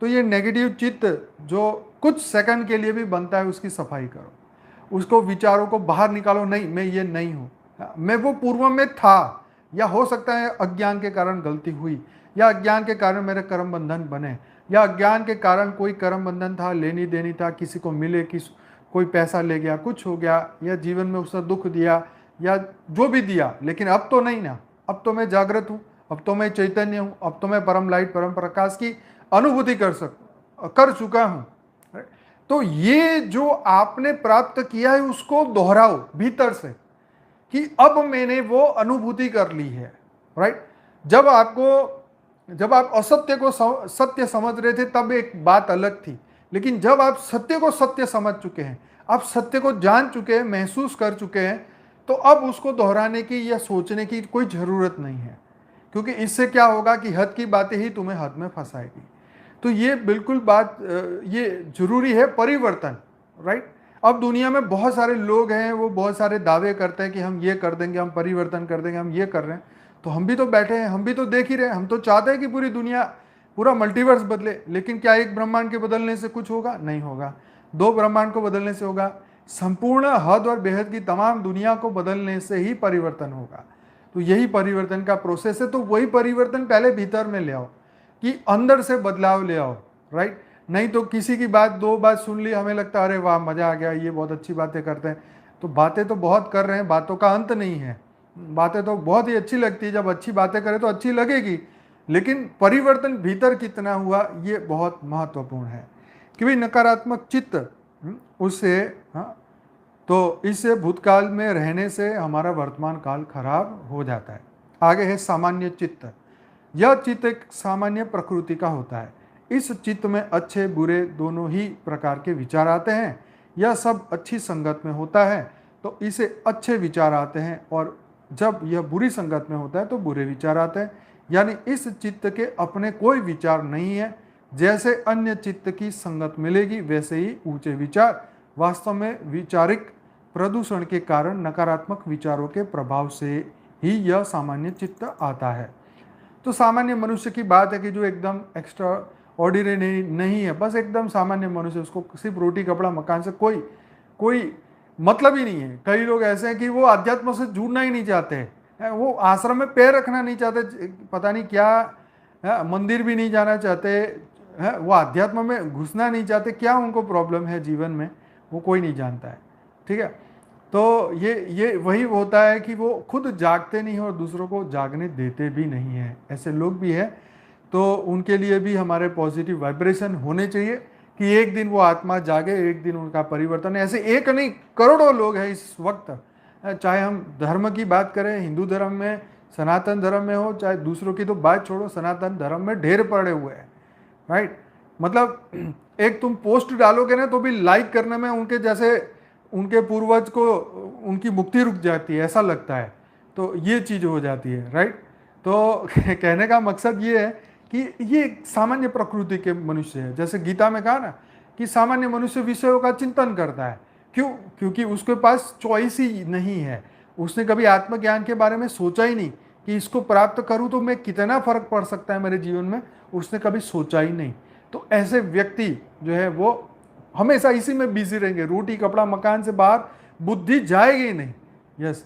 तो ये नेगेटिव चित्त जो कुछ सेकंड के लिए भी बनता है, उसकी सफाई करो। उसको विचारों को बाहर निकालो, नहीं मैं ये नहीं हूँ, मैं वो पूर्व में था, या हो सकता है अज्ञान के कारण गलती हुई, या अज्ञान के कारण मेरे कर्म बंधन बने, या अज्ञान के कारण कोई कर्म बंधन था, लेनी देनी था, किसी को मिले, कोई पैसा ले गया, कुछ हो गया, या जीवन में उसने दुख दिया, या जो भी दिया, लेकिन अब तो नहीं ना, अब तो मैं जागृत हूँ, अब तो मैं चैतन्य हूँ, अब तो मैं परम लाइट परम प्रकाश की अनुभूति कर चुका हूँ। तो ये जो आपने प्राप्त किया है उसको दोहराओ भीतर से, कि अब मैंने वो अनुभूति कर ली है। राइट। जब आप असत्य को सत्य समझ रहे थे तब एक बात अलग थी, लेकिन जब आप सत्य को सत्य समझ चुके हैं, आप सत्य को जान चुके हैं, महसूस कर चुके हैं, तो अब उसको दोहराने की या सोचने की कोई ज़रूरत नहीं है, क्योंकि इससे क्या होगा कि हद की बातें ही तुम्हें हद में फंसाएगी। तो ये बिल्कुल बात ये जरूरी है परिवर्तन। राइट। अब दुनिया में बहुत सारे लोग हैं, वो बहुत सारे दावे करते हैं कि हम ये कर देंगे, हम परिवर्तन कर देंगे, हम ये कर रहे हैं। तो हम भी तो बैठे हैं, हम भी तो देख ही रहे हैं, हम तो चाहते हैं कि पूरी दुनिया, पूरा मल्टीवर्स बदले, लेकिन क्या एक ब्रह्मांड के बदलने से कुछ होगा? नहीं होगा। दो ब्रह्मांड को बदलने से होगा? संपूर्ण हद और बेहद की तमाम दुनिया को बदलने से ही परिवर्तन होगा। तो यही परिवर्तन का प्रोसेस है। तो वही परिवर्तन पहले भीतर में ले आओ, कि अंदर से बदलाव ले आओ। राइट। नहीं तो किसी की बात, दो बात सुन ली, हमें लगता है अरे वाह मजा आ गया, ये बहुत अच्छी बातें करते हैं। तो बातें तो बहुत कर रहे हैं, बातों का अंत नहीं है, बातें तो बहुत ही अच्छी लगती है, जब अच्छी बातें करें तो अच्छी लगेगी, लेकिन परिवर्तन भीतर कितना हुआ ये बहुत महत्वपूर्ण है। क्योंकि नकारात्मक चित्त उससे, हाँ, तो इससे भूतकाल में रहने से हमारा वर्तमान काल खराब हो जाता है। आगे है सामान्य चित्त। यह चित्त एक सामान्य प्रकृति का होता है। इस चित्त में अच्छे बुरे दोनों ही प्रकार के विचार आते हैं। यह सब अच्छी संगत में होता है तो इसे अच्छे विचार आते हैं, और जब यह बुरी संगत में होता है तो बुरे विचार आते हैं। यानी इस चित्त के अपने कोई विचार नहीं है। जैसे अन्य चित्त की संगत मिलेगी वैसे ही ऊंचे विचार। वास्तव में वैचारिक प्रदूषण के कारण नकारात्मक विचारों के प्रभाव से ही यह सामान्य चित्त आता है। तो सामान्य मनुष्य की बात है कि जो एकदम एक्स्ट्रा ऑर्डिनरी नहीं है, बस एकदम सामान्य मनुष्य, उसको सिर्फ रोटी कपड़ा मकान से कोई कोई मतलब ही नहीं है। कई लोग ऐसे हैं कि वो अध्यात्म से जुड़ना ही नहीं चाहते हैं, वो आश्रम में पैर रखना नहीं चाहते, पता नहीं क्या है, मंदिर भी नहीं जाना चाहते हैं, वो अध्यात्म में घुसना नहीं चाहते। क्या उनको प्रॉब्लम है जीवन में, वो कोई नहीं जानता है। ठीक है। तो ये वही होता है कि वो खुद जागते नहीं हैं और दूसरों को जागने देते भी नहीं हैं। ऐसे लोग भी हैं। तो उनके लिए भी हमारे पॉजिटिव वाइब्रेशन होने चाहिए कि एक दिन वो आत्मा जागे, एक दिन उनका परिवर्तन। ऐसे एक नहीं करोड़ों लोग हैं इस वक्त, चाहे हम धर्म की बात करें, हिंदू धर्म में, सनातन धर्म में हो, चाहे दूसरों की तो बात छोड़ो, सनातन धर्म में ढेर पड़े हुए हैं। राइट। मतलब एक तुम पोस्ट डालोगे ना तो भी लाइक करने में उनके जैसे उनके पूर्वज को उनकी मुक्ति रुक जाती है, ऐसा लगता है। तो ये चीज़ हो जाती है। राइट। तो कहने का मकसद ये है कि ये सामान्य प्रकृति के मनुष्य है। जैसे गीता में कहा ना कि सामान्य मनुष्य विषयों का चिंतन करता है। क्यों? क्योंकि उसके पास चॉइस ही नहीं है। उसने कभी आत्मज्ञान के बारे में सोचा ही नहीं कि इसको प्राप्त करूं तो मैं कितना फर्क पड़ सकता है मेरे जीवन में, उसने कभी सोचा ही नहीं। तो ऐसे व्यक्ति जो है वो हमेशा इसी में बिजी रहेंगे, रोटी कपड़ा मकान से बाहर बुद्धि जाएगी नहीं। यस।